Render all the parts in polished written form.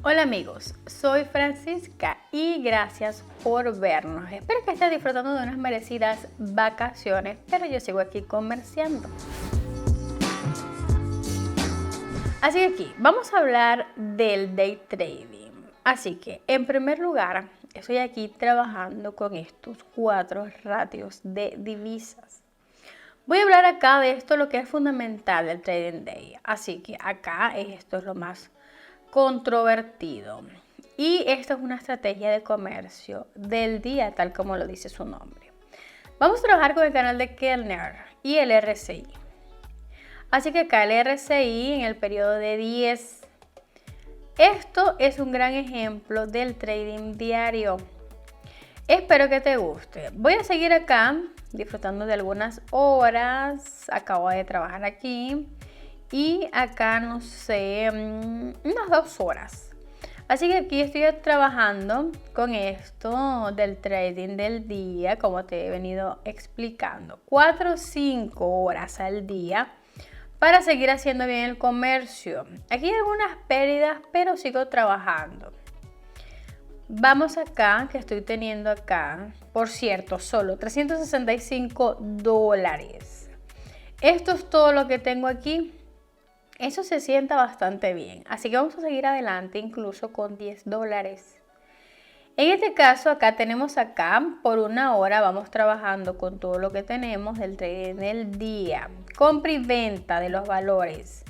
Hola amigos, soy Francisca y gracias por vernos. Espero que estés disfrutando de unas merecidas vacaciones, pero yo sigo aquí comerciando. Así que aquí vamos a hablar del day trading. Así que en primer lugar, estoy aquí trabajando con estos 4 ratios de divisas. Voy a hablar acá de esto, lo que es fundamental del trading day. Así que acá esto es lo más controvertido. Y esta es una estrategia de comercio del día, tal como lo dice su nombre. Vamos a trabajar con el canal de Kellner y el RSI. Así que acá el RSI en el periodo de 10. Esto es un gran ejemplo del trading diario. Espero que te guste. Voy a seguir acá disfrutando de algunas horas. Acabo de trabajar aquí. Y acá, no sé, unas 2 horas. Así que aquí estoy trabajando con esto del trading del día, como te he venido explicando. 4 o 5 horas al día para seguir haciendo bien el comercio. Aquí hay algunas pérdidas, pero sigo trabajando. Vamos acá, que estoy teniendo acá, por cierto, solo $365. Esto es todo lo que tengo aquí. Eso se sienta bastante bien, así que vamos a seguir adelante incluso con $10. En este caso acá tenemos acá por 1 hora, vamos trabajando con todo lo que tenemos del trading del día, compra y venta de los valores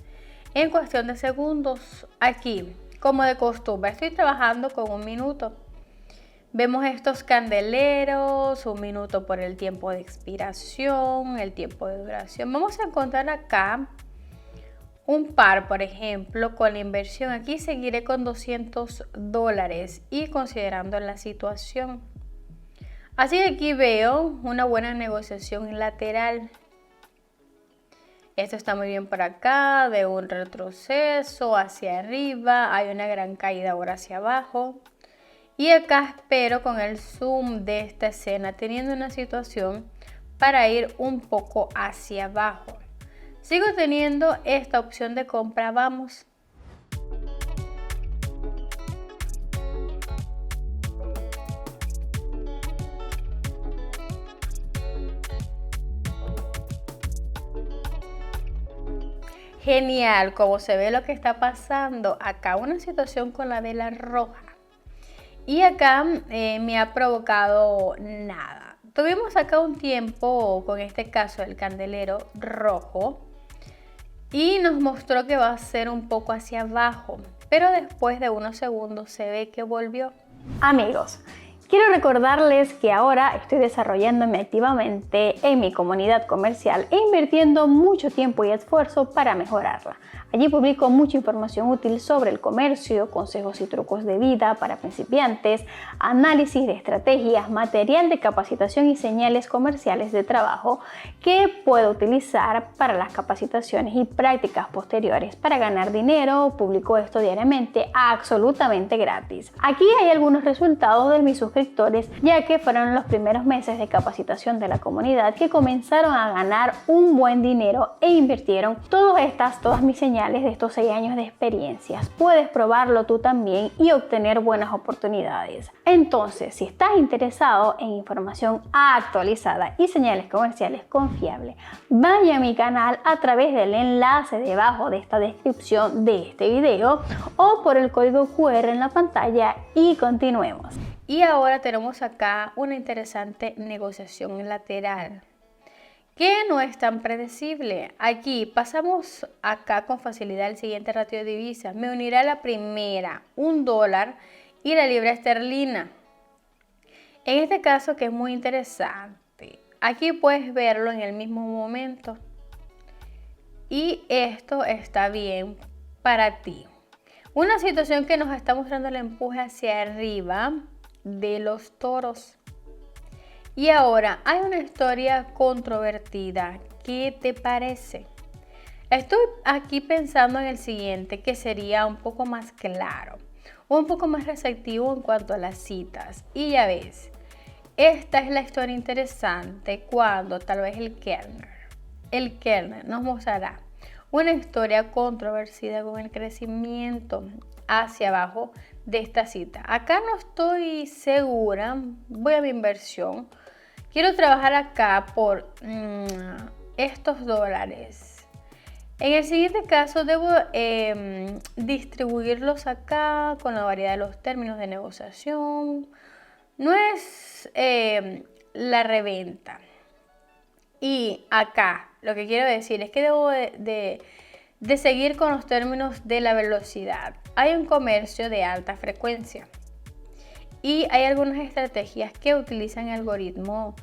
en cuestión de segundos. Aquí, como de costumbre, estoy trabajando con 1 minuto. Vemos estos candeleros, 1 minuto por el tiempo de expiración, el tiempo de duración. Vamos a encontrar acá un par, por ejemplo, con la inversión. Aquí seguiré con $200 y considerando la situación. Así que aquí veo una buena negociación lateral. Esto está muy bien por acá, de un retroceso hacia arriba. Hay una gran caída ahora hacia abajo. Y acá espero con el zoom de esta escena teniendo una situación para ir un poco hacia abajo. Sigo teniendo esta opción de compra, vamos. Genial, como se ve lo que está pasando acá, una situación con la vela roja. Y acá me ha provocado nada. Tuvimos acá un tiempo con este caso del candelero rojo. Y nos mostró que va a ser un poco hacia abajo, pero después de unos segundos se ve que volvió. Amigos, quiero recordarles que ahora estoy desarrollándome activamente en mi comunidad comercial e invirtiendo mucho tiempo y esfuerzo para mejorarla. Allí publico mucha información útil sobre el comercio, consejos y trucos de vida para principiantes, análisis de estrategias, material de capacitación y señales comerciales de trabajo que puedo utilizar para las capacitaciones y prácticas posteriores para ganar dinero. Publico esto diariamente absolutamente gratis. Aquí hay algunos resultados de mis suscriptores, ya que fueron los primeros meses de capacitación de la comunidad que comenzaron a ganar un buen dinero e invirtieron todas mis señales de estos 6 años de experiencias. Puedes probarlo tú también y obtener buenas oportunidades. Entonces, si estás interesado en información actualizada y señales comerciales confiables, vaya a mi canal a través del enlace debajo de esta descripción de este video o por el código QR en la pantalla y continuemos. Y ahora tenemos acá una interesante negociación lateral que no es tan predecible. Aquí pasamos acá con facilidad el siguiente ratio de divisas. Me unirá a la primera, $1 y la libra esterlina. En este caso, que es muy interesante, aquí puedes verlo en el mismo momento. Y esto está bien para ti. Una situación que nos está mostrando el empuje hacia arriba de los toros. Y ahora hay una historia controvertida. ¿Qué te parece? Estoy aquí pensando en el siguiente, que sería un poco más claro, un poco más receptivo en cuanto a las citas. Y ya ves, esta es la historia interesante cuando tal vez el Kellner nos mostrará una historia controvertida con el crecimiento. hacia abajo de esta cita. Acá no estoy segura, voy a mi inversión. Quiero trabajar acá por estos dólares. En el siguiente caso debo distribuirlos acá con la variedad de los términos de negociación. No es la reventa. Y acá lo que quiero decir es que debo de seguir con los términos de la velocidad. Hay un comercio de alta frecuencia y hay algunas estrategias que utilizan algoritmos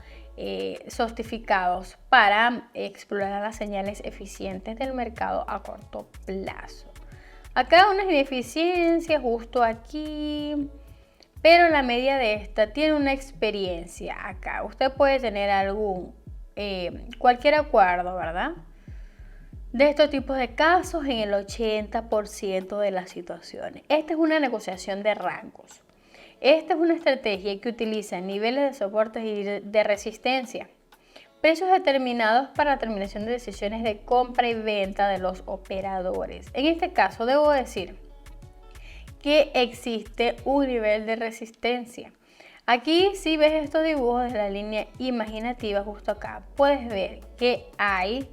sofisticados para explorar las señales eficientes del mercado a corto plazo. Acá una ineficiencia justo aquí, pero la media de esta tiene una experiencia acá. Usted puede tener cualquier acuerdo, ¿verdad? De estos tipos de casos en el 80% de las situaciones. Esta es una negociación de rangos. Esta es una estrategia que utiliza niveles de soporte y de resistencia, precios determinados para la terminación de decisiones de compra y venta de los operadores. En este caso debo decir que existe un nivel de resistencia. Aquí si ves estos dibujos de la línea imaginativa justo acá, puedes ver que hay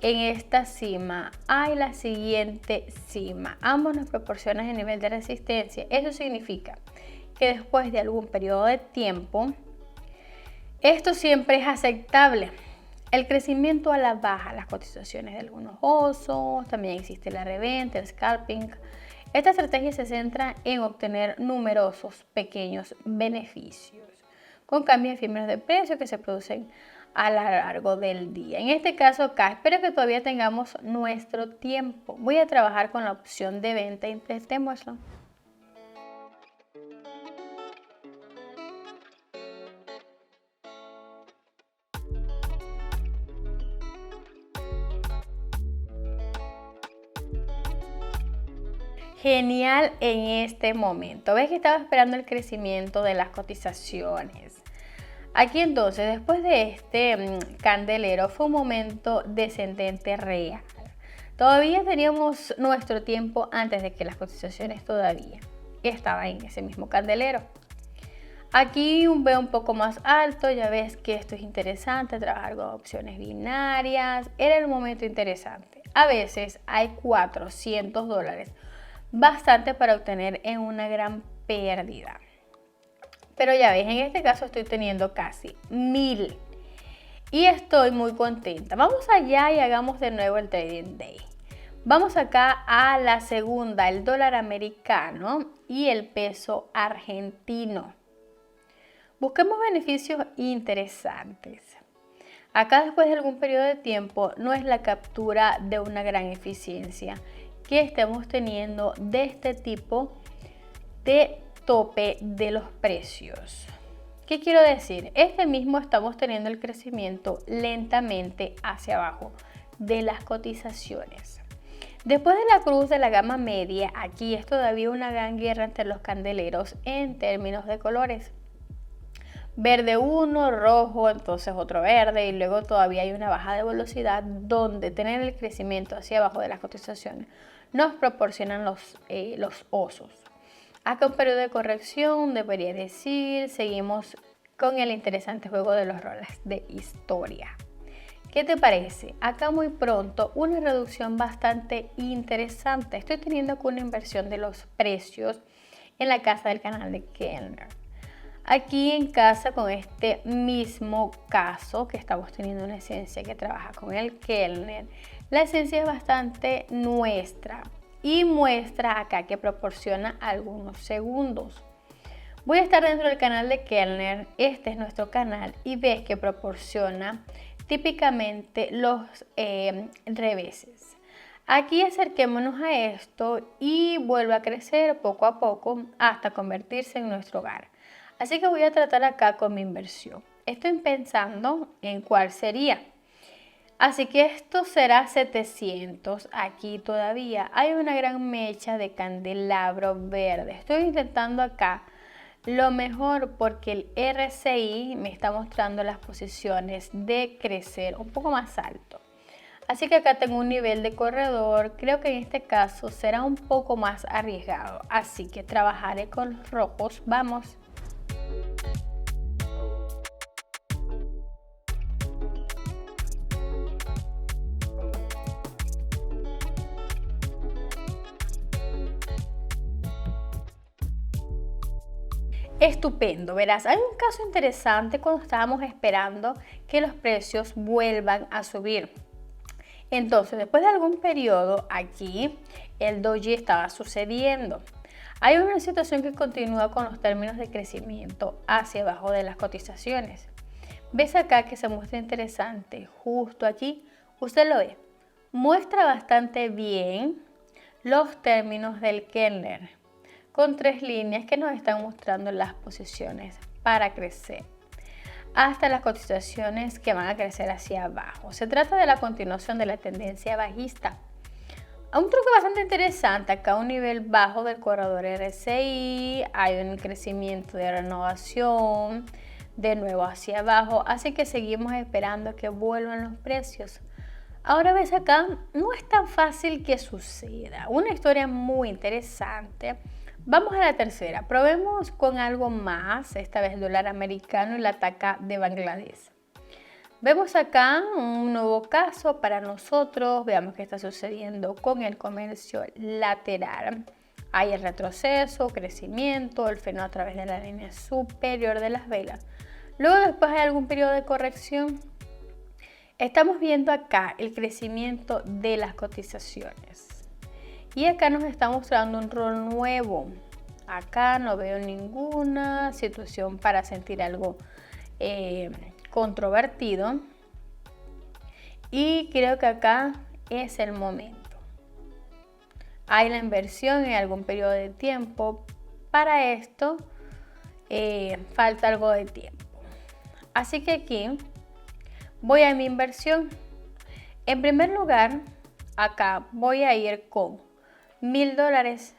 en esta cima, hay la siguiente cima. Ambos nos proporcionan el nivel de resistencia. Eso significa que después de algún periodo de tiempo, esto siempre es aceptable. El crecimiento a la baja, las cotizaciones de algunos osos, también existe la reventa, el scalping. Esta estrategia se centra en obtener numerosos pequeños beneficios con cambios efímeros de precio que se producen a lo largo del día. En este caso acá, espero que todavía tengamos nuestro tiempo. Voy a trabajar con la opción de venta, intentémoslo. Genial en este momento. ¿Ves que estaba esperando el crecimiento de las cotizaciones? Aquí entonces, después de este candelero, fue un momento descendente real. Todavía teníamos nuestro tiempo antes de que las cotizaciones todavía estaban en ese mismo candelero. Aquí veo un poco más alto, ya ves que esto es interesante, trabajar con opciones binarias. Era el momento interesante. A veces hay 400 dólares. Bastante para obtener en una gran pérdida. Pero ya ves, en este caso estoy teniendo casi 1000 y estoy muy contenta. Vamos allá y hagamos de nuevo el trading day. Vamos acá a la segunda, el dólar americano y el peso argentino. Busquemos beneficios interesantes. Acá después de algún periodo de tiempo no es la captura de una gran eficiencia que estemos teniendo de este tipo de tope de los precios. ¿Qué quiero decir? Este mismo estamos teniendo el crecimiento lentamente hacia abajo de las cotizaciones. Después de la cruz de la gama media, aquí es todavía una gran guerra entre los candeleros en términos de colores. Verde uno, rojo, entonces otro verde y luego todavía hay una baja de velocidad donde tener el crecimiento hacia abajo de las cotizaciones nos proporcionan los osos. Acá un periodo de corrección, debería decir, seguimos con el interesante juego de los roles de historia. ¿Qué te parece? Acá muy pronto una reducción bastante interesante. Estoy teniendo aquí una inversión de los precios en la casa del canal de Kellner. Aquí en casa con este mismo caso que estamos teniendo una esencia que trabaja con el Kellner. La esencia es bastante nuestra y muestra acá que proporciona algunos segundos. Voy a estar dentro del canal de Kellner, este es nuestro canal y ves que proporciona típicamente los reveses. Aquí acerquémonos a esto y vuelve a crecer poco a poco hasta convertirse en nuestro hogar. Así que voy a tratar acá con mi inversión. Estoy pensando en cuál sería. Así que esto será 700. Aquí todavía hay una gran mecha de candelabro verde. Estoy intentando acá lo mejor porque el RSI me está mostrando las posiciones de crecer un poco más alto. Así que acá tengo un nivel de corredor. Creo que en este caso será un poco más arriesgado. Así que trabajaré con los rojos. Vamos. Estupendo, verás, hay un caso interesante cuando estábamos esperando que los precios vuelvan a subir. Entonces, después de algún periodo aquí, el doji estaba sucediendo. Hay una situación que continúa con los términos de crecimiento hacia abajo de las cotizaciones. ¿Ves acá que se muestra interesante? Justo aquí, usted lo ve. Muestra bastante bien los términos del candle, con 3 líneas que nos están mostrando las posiciones para crecer hasta las cotizaciones que van a crecer hacia abajo. Se trata de la continuación de la tendencia bajista. Un truco bastante interesante, acá un nivel bajo del corredor RSI, hay un crecimiento de renovación de nuevo hacia abajo, así que seguimos esperando que vuelvan los precios. Ahora ves acá, no es tan fácil que suceda, una historia muy interesante. Vamos a la tercera, probemos con algo más, esta vez el dólar americano y la taka de Bangladesh. Vemos acá un nuevo caso para nosotros, veamos qué está sucediendo con el comercio lateral. Hay el retroceso, crecimiento, el freno a través de la línea superior de las velas. Luego después hay algún periodo de corrección. Estamos viendo acá el crecimiento de las cotizaciones. Y acá nos está mostrando un rol nuevo. Acá no veo ninguna situación para sentir algo controvertido. Y creo que acá es el momento. Hay la inversión en algún periodo de tiempo. Para esto falta algo de tiempo. Así que aquí voy a mi inversión. En primer lugar, acá voy a ir con $1000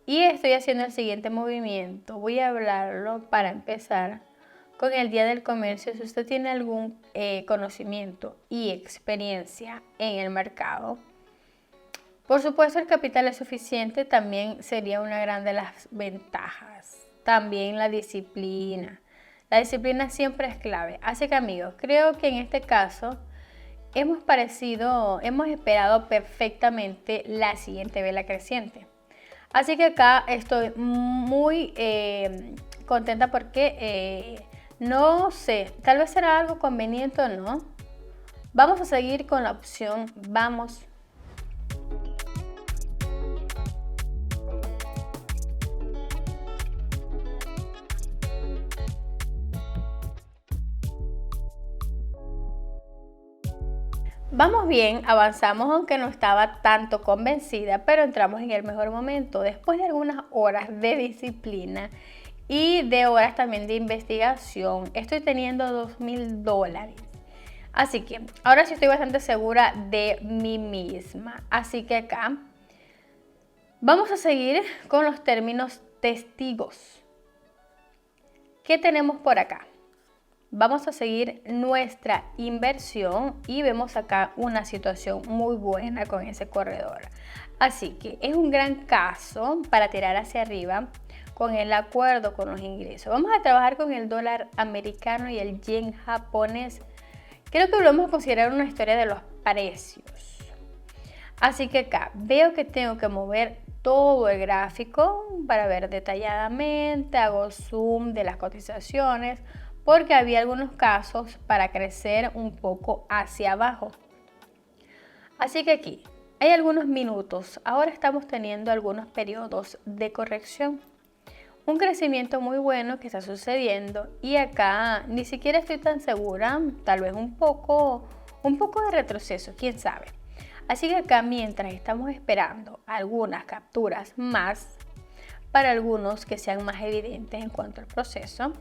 y estoy haciendo el siguiente movimiento. Voy a hablarlo para empezar con el día del comercio. Si usted tiene algún conocimiento y experiencia en el mercado, por supuesto el capital es suficiente, también sería una gran de las ventajas. También la disciplina. La disciplina siempre es clave. Así que amigos, creo que en este caso hemos esperado perfectamente la siguiente vela creciente. Así que acá estoy muy contenta porque no sé, tal vez será algo conveniente o no. Vamos a seguir con la opción, vamos. Vamos bien, avanzamos aunque no estaba tanto convencida, pero entramos en el mejor momento. Después de algunas horas de disciplina y de horas también de investigación, estoy teniendo $2000. Así que ahora sí estoy bastante segura de mí misma. Así que acá vamos a seguir con los términos testigos. ¿Qué tenemos por acá? Vamos a seguir nuestra inversión y vemos acá una situación muy buena con ese corredor. Así que es un gran caso para tirar hacia arriba con el acuerdo con los ingresos. Vamos a trabajar con el dólar americano y el yen japonés. Creo que lo vamos a considerar una historia de los precios. Así que acá veo que tengo que mover todo el gráfico para ver detalladamente. Hago zoom de las cotizaciones, porque había algunos casos para crecer un poco hacia abajo. Así que aquí hay algunos minutos. Ahora estamos teniendo algunos periodos de corrección. Un crecimiento muy bueno que está sucediendo y acá ni siquiera estoy tan segura, tal vez un poco de retroceso, quién sabe. Así que acá mientras estamos esperando algunas capturas más para algunos que sean más evidentes en cuanto al proceso,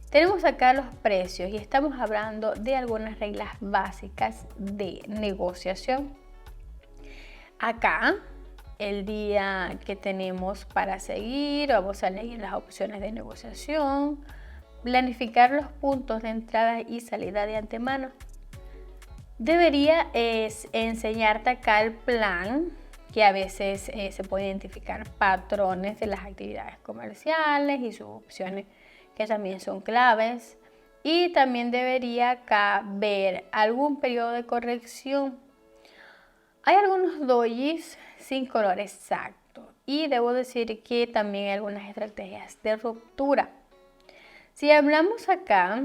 tenemos acá los precios y estamos hablando de algunas reglas básicas de negociación. Acá, el día que tenemos para seguir, vamos a leer las opciones de negociación, planificar los puntos de entrada y salida de antemano. debería enseñarte acá el plan, que a veces se puede identificar patrones de las actividades comerciales y sus opciones, que también son claves. Y también debería acá ver algún periodo de corrección. Hay algunos dojis sin color exacto y debo decir que también hay algunas estrategias de ruptura. Si hablamos acá,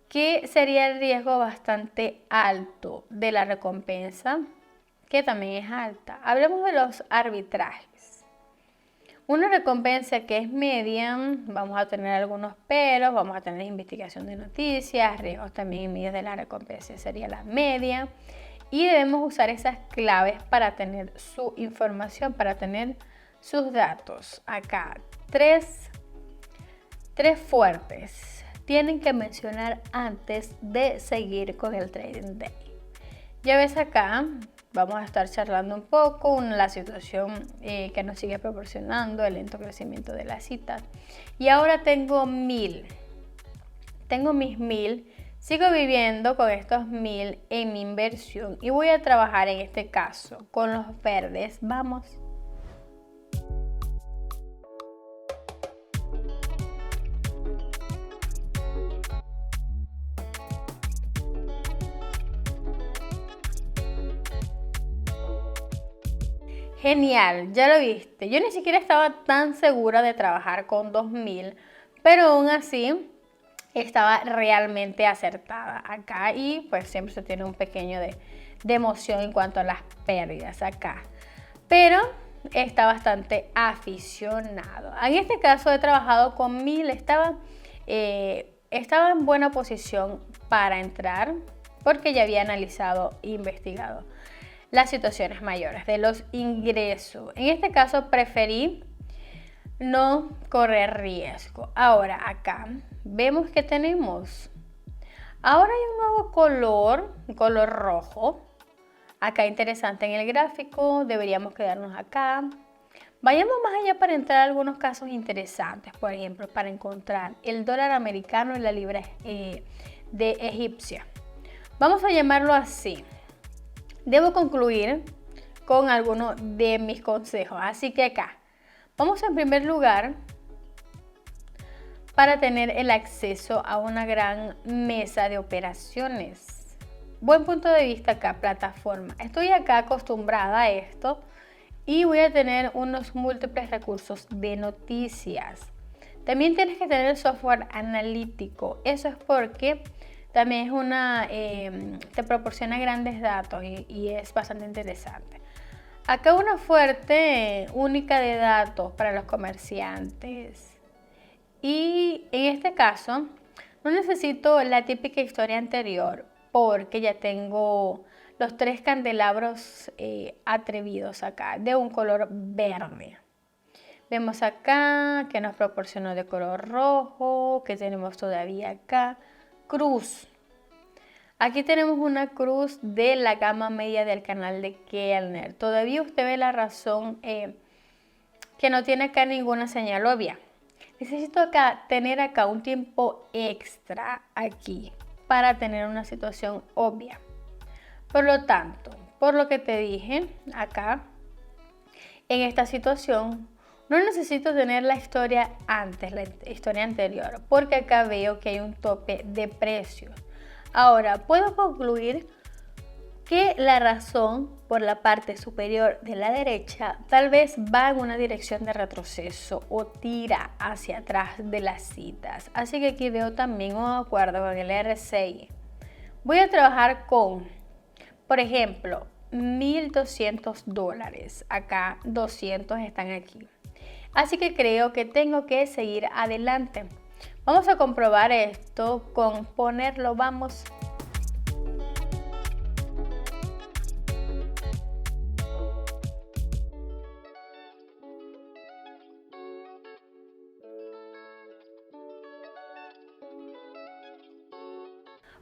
que sería el riesgo bastante alto de la recompensa, que también es alta. Hablemos de los arbitrajes. Una recompensa que es media, vamos a tener algunos peros, vamos a tener investigación de noticias, riesgos también en medio de la recompensa sería la media. Y debemos usar esas claves para tener su información, para tener sus datos. Acá, tres fuertes tienen que mencionar antes de seguir con el trading day. Ya ves acá, vamos a estar charlando un poco la situación que nos sigue proporcionando el lento crecimiento de las citas. Y ahora tengo 1000. Tengo mis 1000. Sigo viviendo con estos 1000 en mi inversión y voy a trabajar en este caso con los verdes. Vamos. Genial, ya lo viste. Yo ni siquiera estaba tan segura de trabajar con 2000, pero aún así estaba realmente acertada acá y pues siempre se tiene un pequeño de emoción en cuanto a las pérdidas acá. Pero está bastante aficionado. En este caso he trabajado con 1000, estaba en buena posición para entrar porque ya había analizado e investigado las situaciones mayores de los ingresos. En este caso preferí no correr riesgo. Ahora acá vemos que tenemos, ahora hay un nuevo color, un color rojo. Acá interesante en el gráfico, deberíamos quedarnos acá. Vayamos más allá para entrar a algunos casos interesantes, por ejemplo, para encontrar el dólar americano y la libra de egipcia. Vamos a llamarlo así. Debo concluir con algunos de mis consejos, así que acá vamos en primer lugar para tener el acceso a una gran mesa de operaciones. Buen punto de vista acá, plataforma. Estoy acá acostumbrada a esto y voy a tener unos múltiples recursos de noticias. También tienes que tener software analítico. Eso es porque también es te proporciona grandes datos y es bastante interesante. Acá una fuente única de datos para los comerciantes. Y en este caso no necesito la típica historia anterior porque ya tengo los 3 candelabros atrevidos acá de un color verde. Vemos acá que nos proporcionó de color rojo, que tenemos todavía acá. Cruz. Aquí tenemos una cruz de la gama media del canal de Kellner. Todavía usted ve la razón que no tiene acá ninguna señal obvia. Necesito tener acá un tiempo extra aquí para tener una situación obvia. Por lo tanto, por lo que te dije acá, en esta situación no necesito tener la historia antes, la historia anterior, porque acá veo que hay un tope de precio. Ahora, puedo concluir que la razón por la parte superior de la derecha tal vez va en una dirección de retroceso o tira hacia atrás de las citas. Así que aquí veo también un acuerdo con el RSI. Voy a trabajar con, por ejemplo, $1,200. Acá 200 están aquí. Así que creo que tengo que seguir adelante. Vamos a comprobar esto con ponerlo, vamos.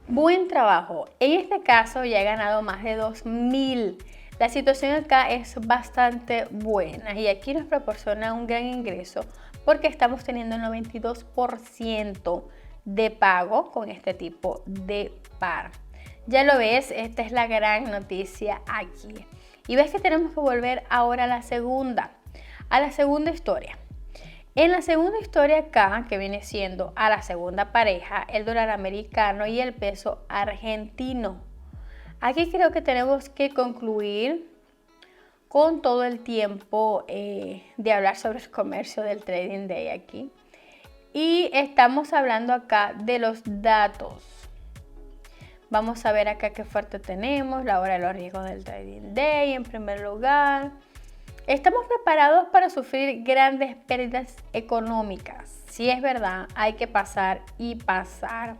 Buen trabajo. En este caso ya he ganado más de 2000. La situación acá es bastante buena y aquí nos proporciona un gran ingreso porque estamos teniendo el 92% de pago con este tipo de par. Ya lo ves, esta es la gran noticia aquí. Y ves que tenemos que volver ahora a la segunda historia. En la segunda historia acá, que viene siendo a la segunda pareja, el dólar americano y el peso argentino. Aquí creo que tenemos que concluir con todo el tiempo de hablar sobre el comercio del trading day aquí. Y estamos hablando acá de los datos. Vamos a ver acá qué fuerte tenemos, la hora de los riesgos del trading day en primer lugar. Estamos preparados para sufrir grandes pérdidas económicas. Sí, es verdad, hay que pasar y pasar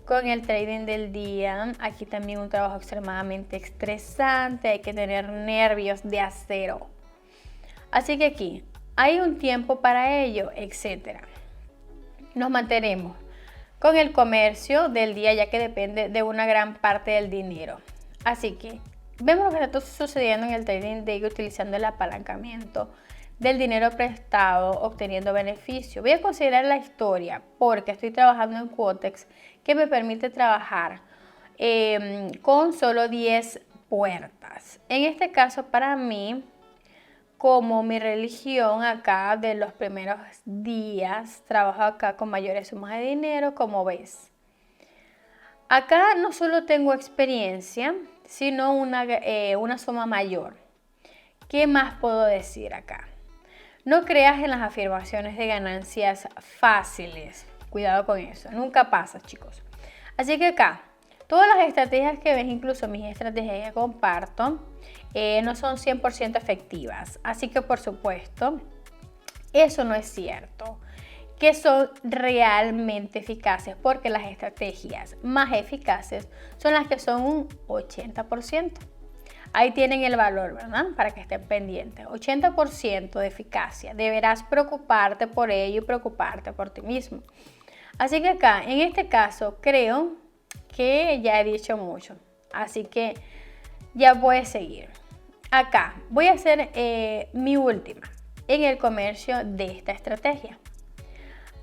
con el trading del día. Aquí también un trabajo extremadamente estresante, hay que tener nervios de acero. Así que aquí hay un tiempo para ello, etc. Nos mantenemos con el comercio del día, ya que depende de una gran parte del dinero. Así que vemos lo que está sucediendo en el trading day utilizando el apalancamiento del dinero prestado, obteniendo beneficio. Voy a considerar la historia porque estoy trabajando en Quotex, que me permite trabajar con solo 10 puertas. En este caso, para mí, como mi religión acá de los primeros días, trabajo acá con mayores sumas de dinero, como ves. Acá no solo tengo experiencia, sino una suma mayor. ¿Qué más puedo decir acá? No creas en las afirmaciones de ganancias fáciles. Cuidado con eso. Nunca pasa, chicos. Así que acá, todas las estrategias que ves, incluso mis estrategias que comparto, no son 100% efectivas. Así que, por supuesto, eso no es cierto. Que son realmente eficaces, porque las estrategias más eficaces son las que son un 80%. Ahí tienen el valor, ¿verdad? Para que estén pendientes. 80% de eficacia. Deberás preocuparte por ello y preocuparte por ti mismo. Así que acá, en este caso, creo que ya he dicho mucho. Así que ya puedes seguir. Acá voy a hacer mi última en el comercio de esta estrategia.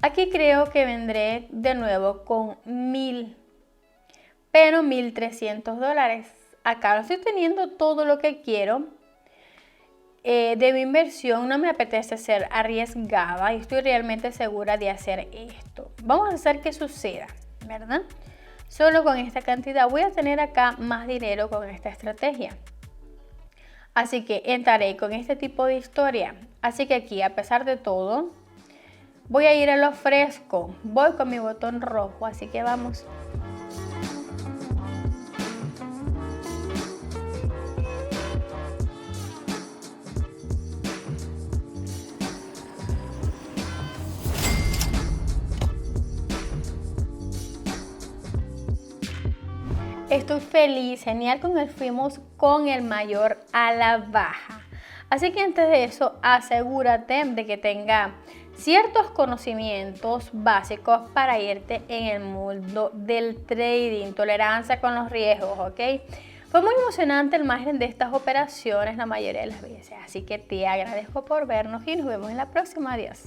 Aquí creo que vendré de nuevo con 1,000, pero $1,300. Acá no estoy teniendo todo lo que quiero de mi inversión. No me apetece ser arriesgada y estoy realmente segura de hacer esto. Vamos a hacer que suceda, ¿verdad? Solo con esta cantidad voy a tener acá más dinero con esta estrategia. Así que entraré con este tipo de historia. Así que aquí, a pesar de todo, voy a ir a lo fresco. Voy con mi botón rojo, así que vamos. Estoy feliz, genial, con el fuimos con el mayor a la baja. Así que antes de eso, asegúrate de que tenga ciertos conocimientos básicos para irte en el mundo del trading, tolerancia con los riesgos, ¿ok? Fue muy emocionante el margen de estas operaciones la mayoría de las veces, así que te agradezco por vernos y nos vemos en la próxima. Adiós.